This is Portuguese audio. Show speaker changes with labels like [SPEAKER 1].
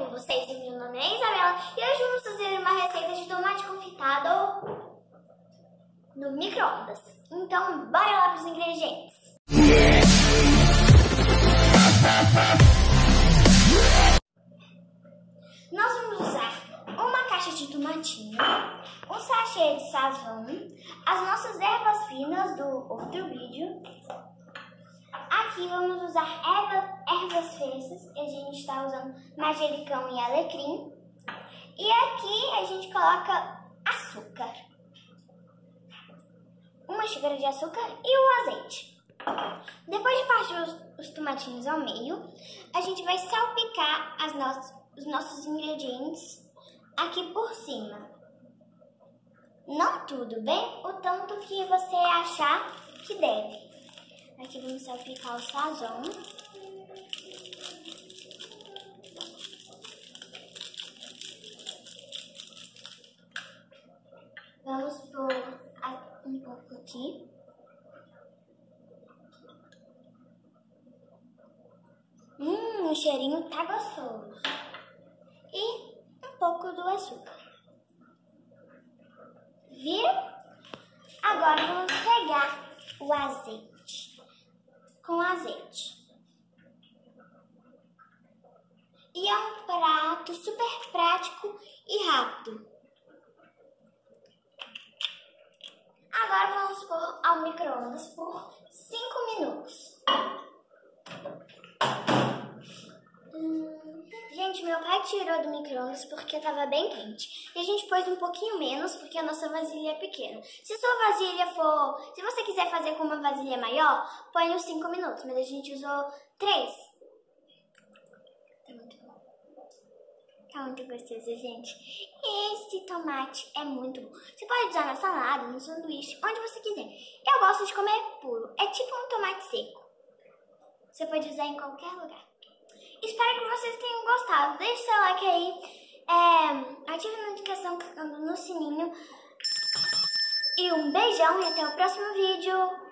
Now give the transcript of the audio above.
[SPEAKER 1] com vocês, meu nome é Isabela e hoje vamos fazer uma receita de tomate confitado no micro-ondas. Então, bora lá para os ingredientes. Nós vamos usar uma caixa de tomatinho, um sachê de sazon, as nossas ervas finas do outro vídeo. Aqui vamos usar ervas frescas, a gente está usando manjericão e alecrim. E aqui a gente coloca açúcar, uma xícara de açúcar e o azeite. Depois de partir os tomatinhos ao meio, a gente vai salpicar os nossos ingredientes aqui por cima. Não tudo, bem? O tanto que você achar que deve. Aqui vamos salpicar o sazon. Vamos pôr um pouco aqui. O cheirinho tá gostoso. E um pouco do açúcar. Viram? Agora vamos pegar o azeite. Com azeite. E é um prato super prático e rápido. Agora vamos pôr ao micro-ondas por 5 minutos. Gente, meu pai tirou do micro-ondas porque estava bem quente. E a gente pôs um pouquinho menos porque a nossa vasilha é pequena. Se você quiser fazer com uma vasilha maior, põe os 5 minutos, mas a gente usou 3. Tá muito bom. Tá muito gostoso, gente. Esse tomate é muito bom. Você pode usar na salada, no sanduíche, onde você quiser. Eu gosto de comer puro. É tipo um tomate seco. Você pode usar em qualquer lugar. Espero que vocês tenham gostado. Deixe seu like aí. Ative a notificação clicando no sininho. E um beijão e até o próximo vídeo.